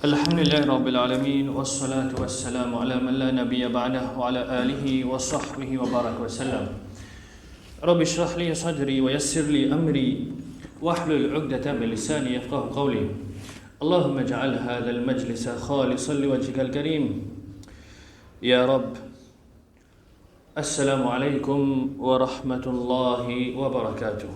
الحمد لله رب العالمين والصلاة والسلام على من لا نبي بعده وعلى آله وصحبه وبارك وسلم. رب اشرح لي صدري ويسر لي أمري واحلل عقدة من لساني يفقه قولي. اللهم اجعل هذا المجلس خالصا لوجهك الكريم يا رب. السلام عليكم ورحمة الله وبركاته.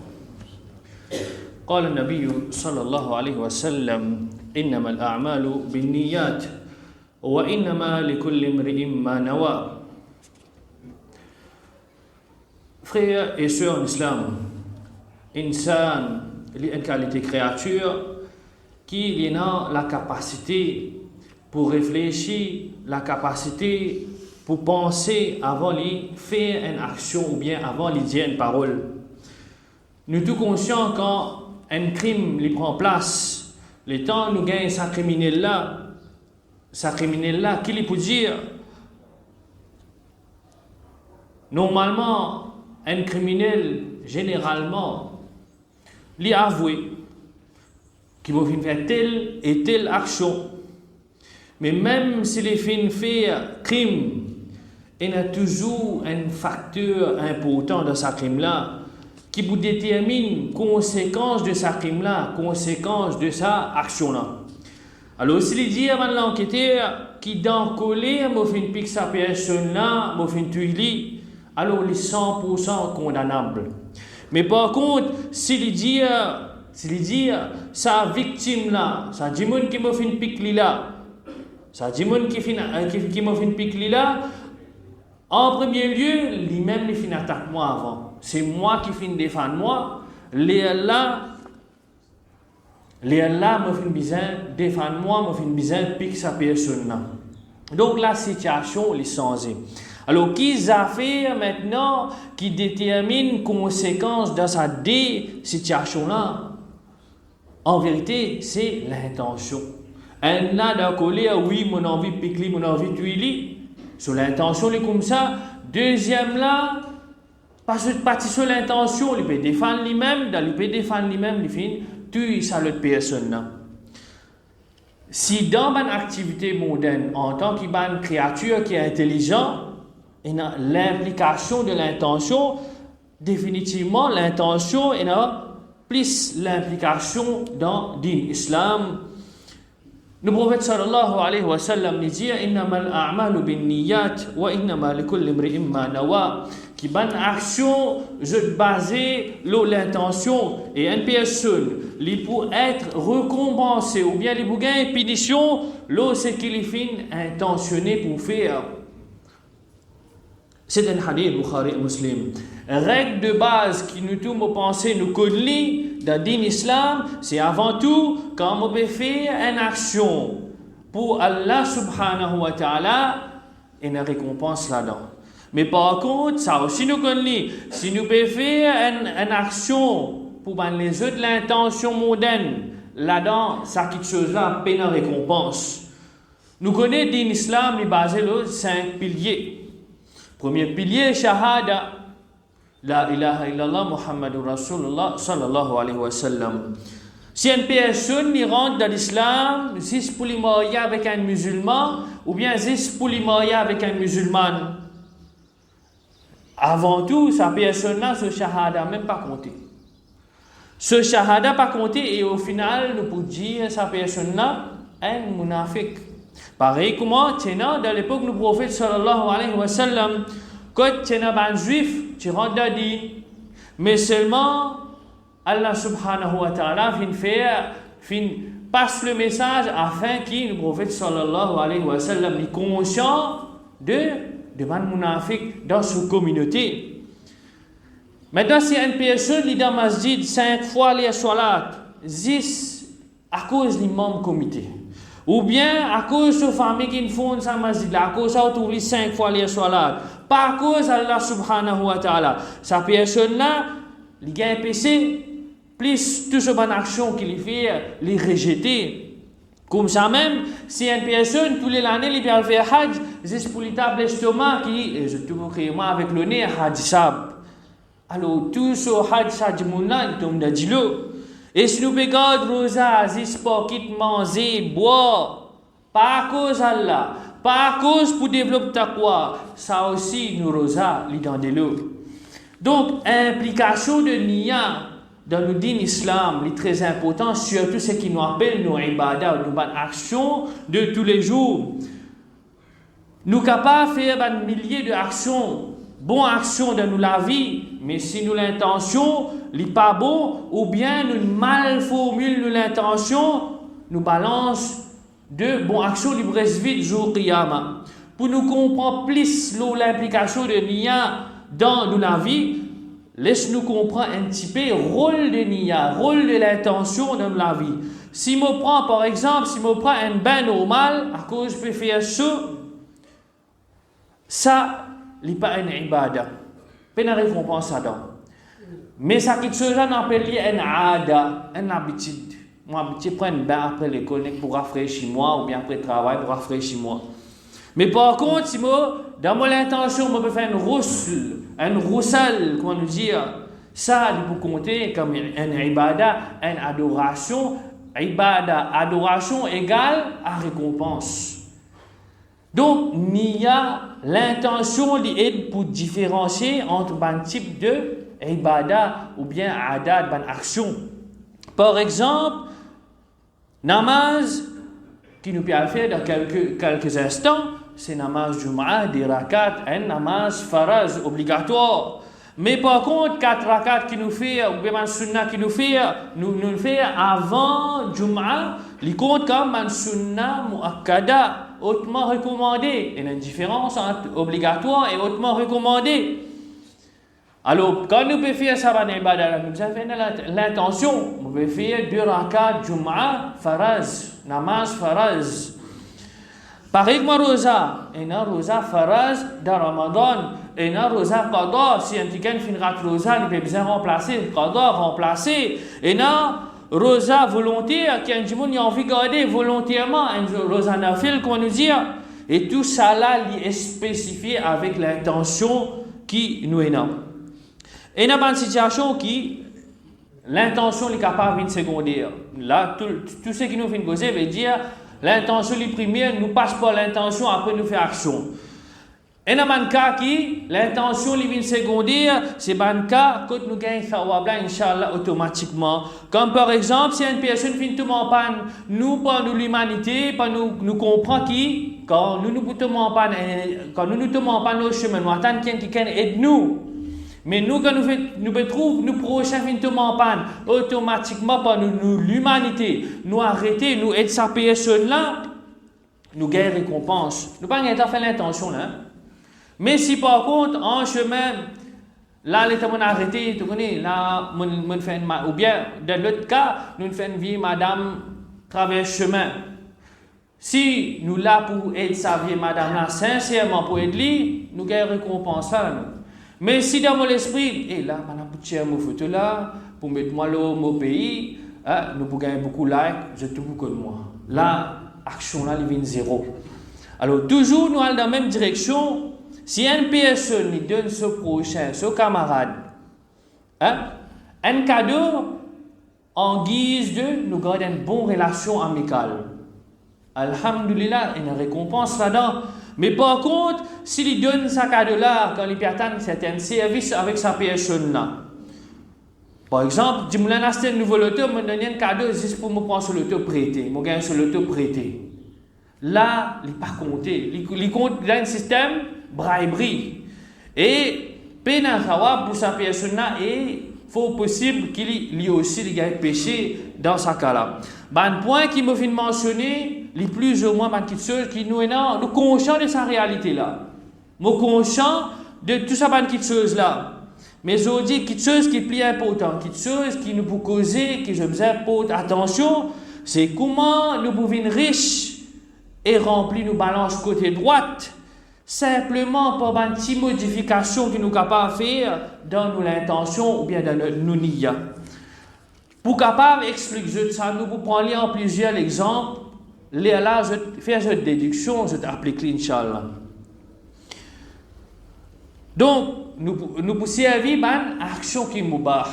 قال النبي صلى الله عليه وسلم: إنما الأعمال بالنيات وإنما لكل امرئ ما نوى. Frères et sœurs en islam, insan est une qualité créature qui a la capacité pour réfléchir, la capacité pour penser avant de faire une action ou bien avant de dire une parole. Nous sommes tous conscients quand un crime lui prend place, le temps nous gagne sa criminel là, qui lui peut dire normalement un criminel généralement lui avoué qu'il va faire telle et telle action, mais même s'il est fait crime, il y a toujours un facteur important dans ce crime là qui vous détermine conséquence de sa crime là, conséquence de sa action là. Alors s'il dit avant l'enquêteur qui dans colère m'a fait pique sa personne là, m'a fait tuer, alors il est 100% condamnable. Mais par contre, s'il dit sa victime là, sa dimon qui m'a fait pique là, sa dimon qui m'a fait pique là, en premier lieu, lui-même il fait attaque moi avant. C'est moi qui finis défendre moi. Allah me fait besoin défendre moi, me fait besoin pique sa personne là. Donc la situation est changée. Alors qu'ils affaires maintenant qui déterminent conséquences dans sa situation là. En vérité, c'est l'intention. Un a d'un colère, oui, mon envie pique lui, mon envie tuer. Sur l'intention, est comme ça. Deuxième là, parce que partie sur l'intention, il peut défendre lui-même, il fait tuer sa l'autre personne là. Si dans une activité moderne, en tant qu'une créature qui est intelligente, il y a l'implication de l'intention, définitivement l'intention, il y a plus l'implication dans l'islam. Le prophète sallallahu alayhi wa sallam dit innamal a'malu binniyat wa innama likulli imri'in ma nawa. Qui ban action je basé l'intention et une personne li pour être récompensé ou bien li pour gagner punition c'est qu'il fait intentionné pour faire. C'est un hadith Bukhari et Muslim. Règle de base qui nous tous penser nous connaît dans l'islam, c'est avant tout quand on peut faire une action pour Allah subhanahu wa ta'ala et une récompense là-dedans. Mais par contre, ça aussi nous connaît. Si nous pouvons faire une action pour les autres l'intention moderne, là-dedans, ça quelque chose là, peine à récompense. Nous connaissons dans l'islam, il est basé sur 5 piliers. Premier pilier, shahada. La ilaha illallah Muhammadur Rasulullah sallallahu alayhi wa sallam. Si une personne rentre dans l'islam, c'est pour lui marier avec un musulman, ou bien c'est pour lui marier avec un musulman. Avant tout, sa personne-là, ce shahada même pas compté. Ce shahada pas compté et au final, nous pouvons dire sa personne-là, un munafik. Pareil comment, dans l'époque du prophète sallallahu alayhi wa sallam, quand tu es un juif, tu rentres dans l'île. Mais seulement, Allah subhanahu wa ta'ala passe le message afin que le prophète sallallahu alayhi wa sallam est conscient de man munafik dans sa communauté. Maintenant, si une personne est dans le masjid 5 fois les salat, 10 à cause du membre comité. Ou bien à cause de sa famille qui font sa masjid, à cause de ça, tu 5 fois les salat. Pas à cause d'Allah subhanahu wa ta'ala. Sa personne-là, il gagne un péché, plus toute cette bonne action qu'il fait, les rejeter. Comme ça même, si une personne, tous les années, il vient faire hajj, c'est pour l'étape l'estomac qui, je trouve moi avec le nez, hajj sab. Alors, tout ce hajj mouna, il tombe dans l'eau. Et si nous regardons rosa, c'est pas quitte manger, boire, pas à cause d'Allah, pas à cause pour développer taqwa, ça aussi nous rosa dans de l'eau. Donc, implication de niya dans le din islam est très important, surtout ce qui nous appelle nos ibadah, nos bonnes actions de tous les jours. Nous sommes capables de faire des milliers d'actions, bonnes actions dans la vie, mais si nous l'intention n'est pas bon, ou bien nous mal formulons l'intention, nous balance de bonnes actions du vite jour qiyamah. Pour nous comprendre plus l'implication de niya dans la vie, laisse-nous comprendre un petit peu le rôle de niya, le rôle de l'intention dans la vie. Si je prends par exemple, si je prends un bain normal, à cause je peux faire ça n'est pas une ibadah. Pas une récompense à ça. Mais ça quelque chose qu'on appelle une ada, une habitude. Moi, je prends un bain après l'école pour rafraîchir moi, ou bien après le travail pour rafraîchir moi. Mais par contre, si moi, dans mon intention, je peux faire une roussel, comment nous dire, ça, il faut compter comme une ibadah, une adoration. Ibadah, adoration égale à récompense. Donc, il y a l'intention pour différencier entre un type de ibadah ou bien adat, une action. Par exemple, namaz, qui nous peut faire dans quelques instants, c'est namaz Jum'ah, des rakats, un namaz faraz obligatoire. Mais par contre, 4 rakats qui nous fait, ou bien un sunnah qui nous fait avant Jum'ah, il compte comme un sunnah mu'akkada, hautement recommandé. Il y a une différence entre obligatoire et hautement recommandé. Alors, quand nous pouvons faire ça, nous avons l'intention, nous pouvons faire 2 rakats Jum'ah faraz, namaz faraz. Pareil que rosa, et un rosa faraz dans Ramadan, et un rosa qada, si un petit fait une rate rosa, il peut bien remplacer, qada remplacer, et un rosa volontaire, qui a envie de garder volontairement, un rosa nafil, comment nous dire, et tout ça là est spécifié avec l'intention qui nous est là. Et il y a une situation qui, l'intention est capable de secondaire. Là, tout ce qui nous fait causer veut dire, l'intention est première, nous passe par l'intention, après nous fait action. Et il y a un cas qui, l'intention est secondaire, c'est un cas que nous gagnons thawab là, Inch'Allah, automatiquement. Comme par exemple, si une personne finit tout en panne, nous, par l'humanité, par nous comprend qui, quand nous tombons en panne, au chemin, nous attendons quelqu'un qui aide nous. Mais nous, quand nous trouvons, nous prochains finissons en panne, automatiquement, par l'humanité, nous arrêter, nous aider sa personne là, nous gagnons récompense. Nous pas gagnons fait l'intention là. Mais si par contre, en chemin, là, les gens arrêté, tu connais, là, ou bien, dans l'autre cas, nous faisons une vie, madame, traverse chemin. Si nous là pour aider sa vie, madame, là, sincèrement pour aider, nous gagnons récompense là. Mais si dans mon esprit, et là, madame, pour tirer mon photo là, pour mettre moi là au pays, nous pouvons gagner beaucoup de likes, je te beaucoup de moi. Là, action là, il vient zéro. Alors, toujours, nous allons dans la même direction. Si une personne lui donne ce prochain, ce camarade, un cadeau en guise de nous garder une bonne relation amicale. Alhamdulillah, il y a une récompense là-dedans. Mais par contre, s'il donne ce cadeau-là, quand il peut attendre certains services avec sa personne-là. Par exemple, je me donne un nouveau loto, je me donne un cadeau juste pour me prendre ce loto prêté. Je gagne ce loto prêté. Là, il n'est pas compté. Il compte dans un système briberie. Et, pour sa personne-là, il faut possible qu'il lui aussi gagne péché dans sa cas-là. Un point qui me fait mentionner, les plus ou moins quelque chose qui nous est là, nous conscients de sa réalité-là. Nous conscients de tout ça, quelque chose-là. Mais je dis quelque chose qui est plus important, quelque chose qui nous peut causer, que je besoin porter attention, c'est comment nous pouvons être riches et remplir nos balances côté droite, simplement par une petite modification que nous sommes capables de faire dans nos intentions ou bien dans nos niya. Pour capable d'expliquer ça, nous pouvons prendre en plusieurs exemples. Là, je vais faire une déduction, je vais appliquer Inch'Allah. Donc, nous pouvons servir une action qui est moubah.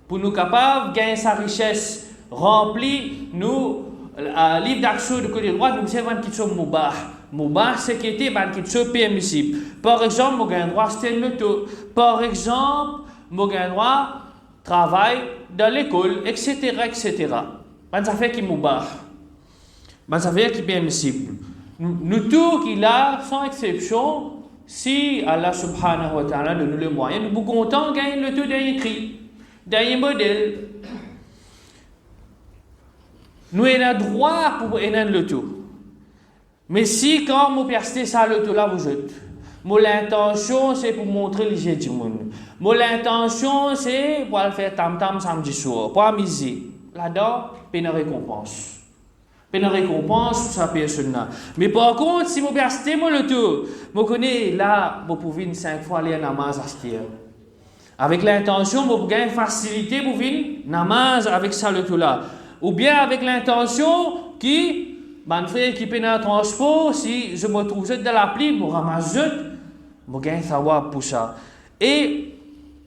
Pour nous capables de gagner sa richesse, remplir nos livre d'action de côté droit, nous savons qu'il sont moubah. Moubah, c'est qui était qui sont permissible. Par exemple, mon gain droit, c'était le tout. Par exemple, mon gain droit, travail dans l'école, etc., etc. Ça fait qu'il moubah. Ça fait qu'il est permissible. Nous tous qui là, sans exception, si Allah subhanahu wa ta'ala donne nous les moyens, nous sommes contents de gagner le tout d'un écrit, d'un modèle. Nous avons droit pour gagner le tout. Mais si quand vous persistez ça le tout là, vous êtes. L'intention c'est pour montrer l'hygiène du monde. L'intention c'est pour le faire tam-tam samedi soir, pour amuser. Là-dedans, il y a une récompense. Il y a une récompense pour sa personne-là. Mais par contre, si vous persistez le tout, vous connaissez là, vous pouvez 5 fois aller à namaz à ce avec l'intention, vous pouvez faciliter pour venir namaz avec ça le tout là. Ou bien avec l'intention qui mon frère qui peine un transport, si je me trouve dans la pluie, je ramasse, je gagne savoir pour ça. Et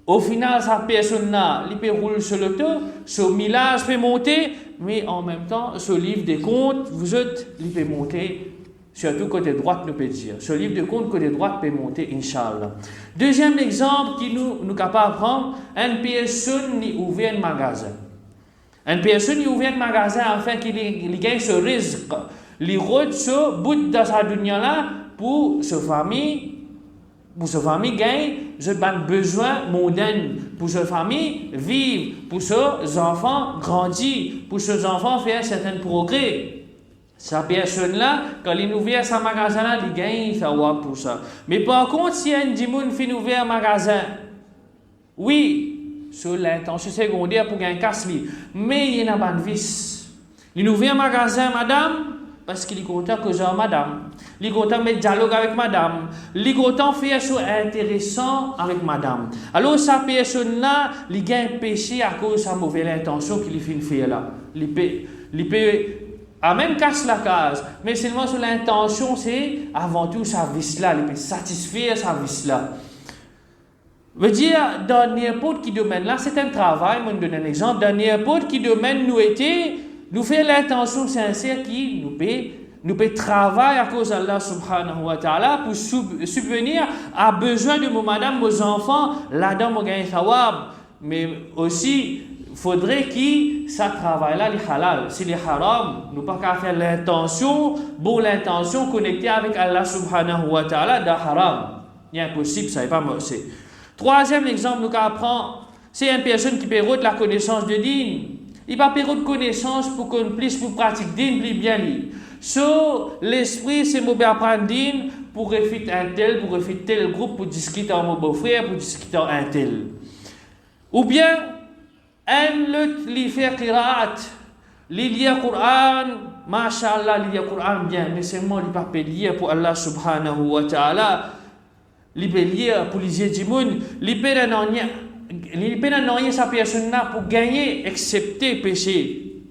au final, sa personne-là, il peut rouler sur le tour, ce millage peut monter, mais en même temps, ce livre de comptes, vous êtes, il peut monter, surtout côté droite, nous peut dire. Ce livre de comptes, côté droite, peut monter, Inch'Allah. Deuxième exemple qui nous capable de prendre, une personne qui ouvre un magasin. Une personne qui ouvre un magasin afin qu'il gagne ce risque, il rote ce bout de sa dunya là pour sa famille gagne ce besoin mondain, pour sa famille vivre, pour ses enfants grandir, pour ses enfants faire certains progrès. Sa personne là, quand il ouvre son magasin là, il gagne ça pour ça. Mais par contre, si un dimoun fait ouvrir un magasin, oui. Sur l'intention secondaire pour gagner casse-lit. Mais il y a un vice. Il ouvre un magasin, madame, parce qu'il est content que j'ai madame. Il est content de mettre dialogue avec madame. Il est content de faire chose intéressant avec madame. Alors, sa personne-là, il gagne péché à cause de sa mauvaise intention qu'il fait faire là. Il peut même casse la case. Mais seulement sur l'intention, c'est avant tout sa vice-là. Il peut satisfaire sa vice-là. Veut dire, dans n'importe quel domaine, là, c'est un travail, moi, je donne un exemple, dans n'importe quel domaine, nous faisons l'intention sincère qui nous peut travailler à cause d'Allah subhanahu wa ta'ala pour subvenir à besoin de mon madame, nos enfants, là-dedans, mon gagne thawab. Mais aussi, il faudrait que ça travail-là, les halal. Si les haram, nous pas qu'à faire l'intention, l'intention connectée avec Allah subhanahu wa ta'ala, dans haram. Il est impossible, ça n'est pas marché. Troisième exemple, nous apprend, c'est une personne qui perd de la connaissance de din. Il va perdre de connaissance pour qu'on puisse pour pratiquer din, plus bien lui. L'esprit, c'est mauvais apprendre din pour réfuter un tel, pour réfuter tel groupe, pour discuter avec mon beau-frère, pour discuter avec un tel. Ou bien, un lutte, lui faire qiraat, lui lire Coran, mashallah, lui lire Coran bien, mais seulement lui pas lire pour Allah subhanahu wa ta'ala. Il peut lire pour les yeux du monde, il peut n'en sa personne là pour gagner, accepter péché.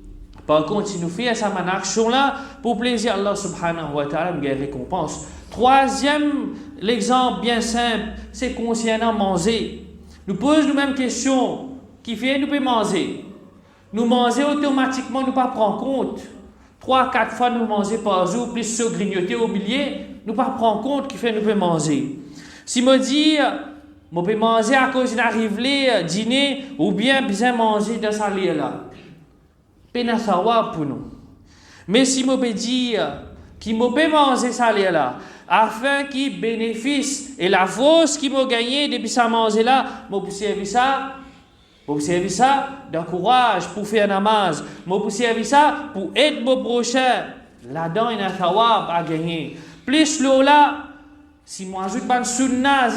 Par contre, si nous faisons cette action-là, pour plaisir Allah subhanahu wa ta'ala, nous gagnons récompense. Troisième, l'exemple bien simple, c'est concernant manger. Nous posons nous-mêmes question, qui fait nous pouvons manger. Nous manger automatiquement, nous pas prendre compte. 3-4 fois nous manger par jour, plus se grignoter au milieu, nous pas prendre compte qui fait nous pouvons manger. Si me dit, je peux manger à cause d'arriver dîner ou bien manger dans sa lit là. Pena savoir pour nous. Mais si je peux dire qu'il me peut manger ça là, afin qu'il bénéficie et la force qu'il m'a gagné depuis ça manger là, je peux servir ça d'encourage pour faire namaz, je peux servir ça pour aider mon prochain. Là-dedans, il y a un thawab à gagner. Plus là, si moi ajoute ban sunna,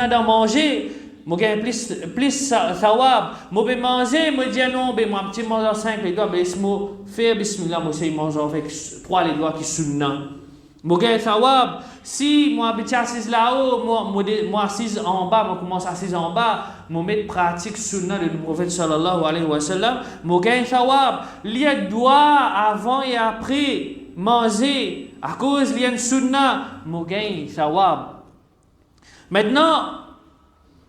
dans manger, moi gagne plus thawab. Moi peux manger, moi dis non, ben moi petit manger 5 les doigts, ben moi faire bismillah, moi c'est manger avec 3 les doigts qui sunna. Moi gagne thawab. Si moi petit assis là-haut, moi assis en bas, moi commence assis en bas, moi mettre pratique sunna du prophète sallallahu alayhi wa sallam, moi gagne thawab. Lié doigt avant et après manger. À cause de sunna, nous gagnons thawab. Maintenant,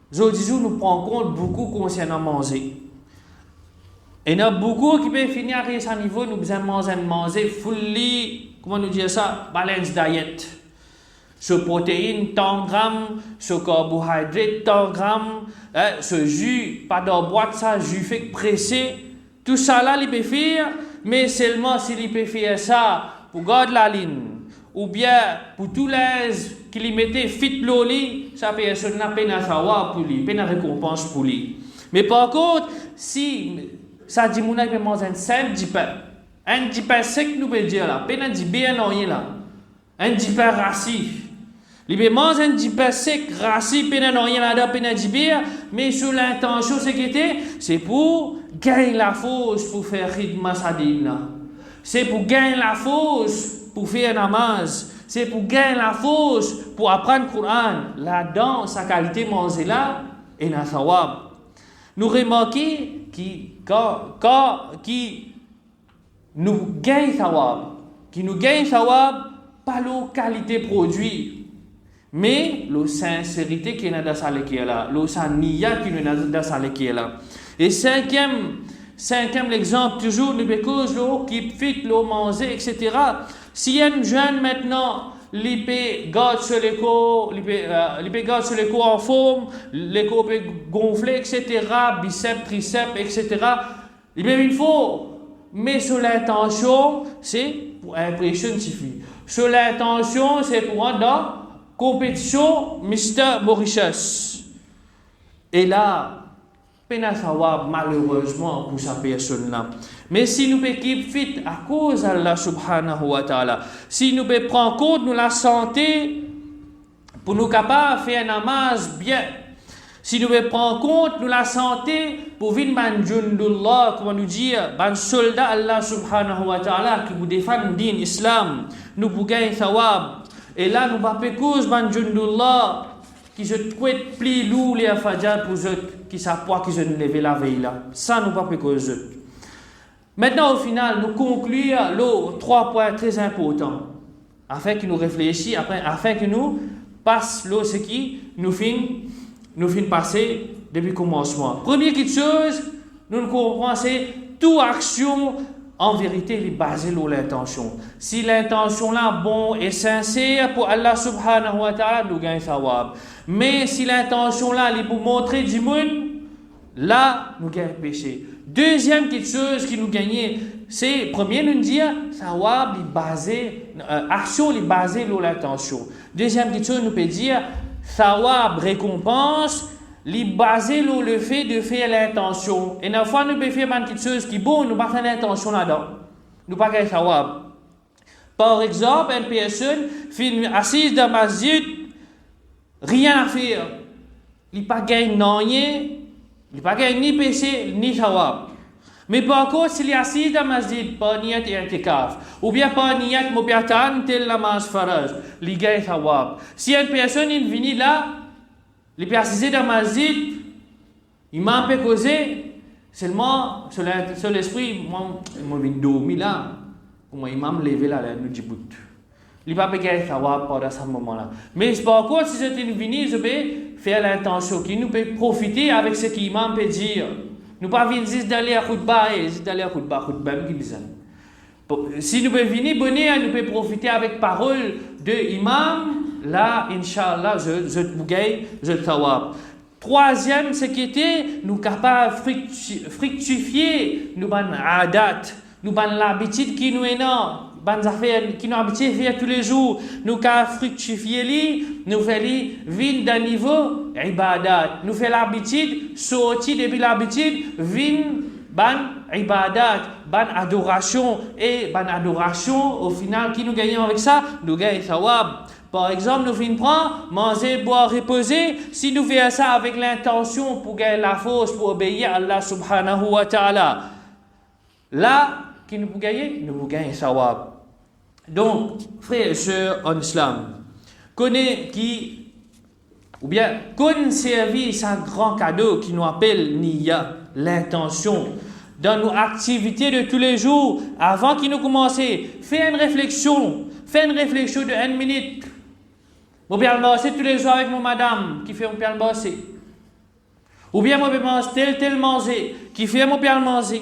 aujourd'hui, nous prenons compte beaucoup concernant manger. Et il y a beaucoup qui peuvent finir à ce niveau, nous besoin manger fully, comment nous dire ça, balance diet. Sur protéines, tant grammes, sur carbohydrates, tant grammes, ce jus, pas de boîte, ça, jus fait pressé. Tout ça là, il peut faire, mais seulement s'il peut faire ça pour garder la ligne, ou bien pour tous les qui lui mettaient fit l'oli, ça personne n'a peine à savoir pour lui, peine à récompense pour lui. Mais par contre, si ça dit mon peut manger un simple petit pain sec, nous peut dire là, peine à dire bien non là, un petit pain rassis. Il peut manger un petit pain sec, rassis, peine à non là, peine à dire bien, mais sur l'intention c'est pour gagner la force pour faire rythme sadine. C'est pour gagner la force pour faire namaz. C'est pour gagner la force pour apprendre le Coran. Là-dedans, sa qualité manger là est na sawab. Nous remarquons qui nous gagne sawab, pas la qualité produit, mais la sincérité qui est dans sa là, la niya qui est dans sa là. Et cinquième l'exemple toujours de cause qui fit l'eau manger, etc. Si un jeune maintenant l'IP garde sur l'écho, l'IP garde sur l'écho en forme, l'écho peut gonfler, etc. Biceps, triceps, etc. Il il faut, mais sur l'intention, c'est pour impression suffit. Sur l'intention, c'est pour rendre dans compétition Mr. Mauritius. Et là, peine à savoir malheureusement pour sa personne-là. Mais si nous pouvons keep fit à cause d'Allah subhanahu wa ta'ala, si nous pouvons prendre compte de la santé pour nous capables de faire un namaz bien, si nous pouvons prendre compte de la santé pour venir ban jundullah, comment nous dire, ban soldat Allah subhanahu wa ta'ala qui vous défend le din islam, nous pouvons gagner thawab. Et là, nous ne pouvons pas cause ban jundullah qui se couette pli lourd les affaires pour eux qui savent pas qu'ils ont levé la veille là. Ça nous pas cause eux. Maintenant au final nous conclure les 3 points très importants afin que nous réfléchissions afin que nous passe ce qui nous fin passer depuis le commencement. Première chose nous comprenons c'est toute action en vérité elle est basée sur l'intention. Si l'intention là bon et sincère pour Allah subhanahu wa ta'ala nous gagne sawab. Mais si l'intention là est pour montrer du monde, là nous gagnons péché. Deuxième chose qui nous gagne, c'est premier nous dire sawab est basé action est basée sur l'intention. Deuxième chose nous peut dire sawab récompense li basé sur le fait de faire l'intention. Et une fois nous pouvons faire quelque chose qui est bon, nous pas faire l'intention là-dedans. Nous pas gagner sawab. Par exemple, une personne assise dans la masjid, rien à faire. Il pas gagner rien, il pas gagner ni péché ni sawab. Mais par contre, s'il est assis dans la masjid, pas niyat i'tikaf, ou bien pas niyat mubiatan tel namaz faraj, il gagne sawab. Si une personne vient là, les personnes dans la masjid, il m'a un peu causé, seulement sur l'esprit, moi, je viens dormir là, moi, il m'a levé là, nous dit bout. Il va pas gagner savoir pendant ce moment-là. Mais par contre, si c'est une vini, je peux faire l'intention qui nous peut profiter avec ce qu'il m'a peut dire. Nous pas venir juste d'aller à khutbah, qui besoin. Si nous pouvons venir bonheur, nous pouvons profiter avec parole de imam. Là, Inch'Allah, je vous gagne, je te sawab. Troisième, c'est qu'était nous capables de fructifier nous ban adat, nous ban l'habitude qui nous est non, ban affaires qui nous habitué faire tous les jours, nous capables fructifier li, nous fait li vin d'un niveau ibadat, nous fait l'habitude sortir depuis l'habitude vin ban ibadat, ban adoration et ban adoration au final qui nous gagnons avec ça, nous gagnons sawab. Par exemple, nous finissons prendre, manger, boire, reposer. Si nous faisons ça avec l'intention pour gagner la force, pour obéir à Allah subhanahu wa ta'ala, là, qui nous peut gagner? Nous gagnons sawab. Donc, frères et sœurs en islam, conserver ce grand cadeau qui nous appelle niya, l'intention, dans nos activités de tous les jours, avant qu'il nous commence, fais une réflexion de 1 minute. Je peux manger tous les jours avec mon madame qui fait mon manger. Ou bien je peux manger tel manger qui fait mon manger.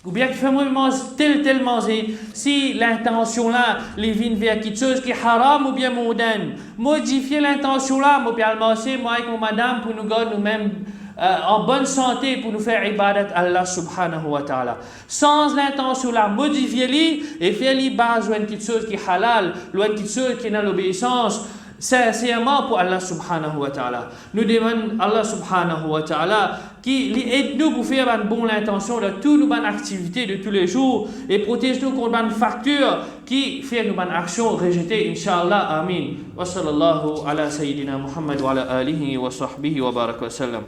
Ou bien qui fait moi manger tel manger. Si l'intention là, les vins vers quelque chose qui est haram ou bien mondaine, modifier l'intention là, moi bien le manger, moi avec mon madame pour nous garder nous-mêmes en bonne santé pour nous faire ibadat Allah subhanahu wa ta'ala. Sans l'intention là, modifier-les et faire-les base loin quelque chose qui est halal, loin quelque chose qui est dans l'obéissance. Sincèrement pour Allah subhanahu wa ta'ala. Nous demandons Allah subhanahu wa ta'ala qui aide nous pour faire une bonne intention de toutes nos bonnes activités de tous les jours et protège nous contre une facture qui fait nos bonnes actions rejetées, Inch'Allah. Amin. Wa sallallahu ala sayyidina Muhammad wa ala alihi wa sahbihi wa baraka wa sallam.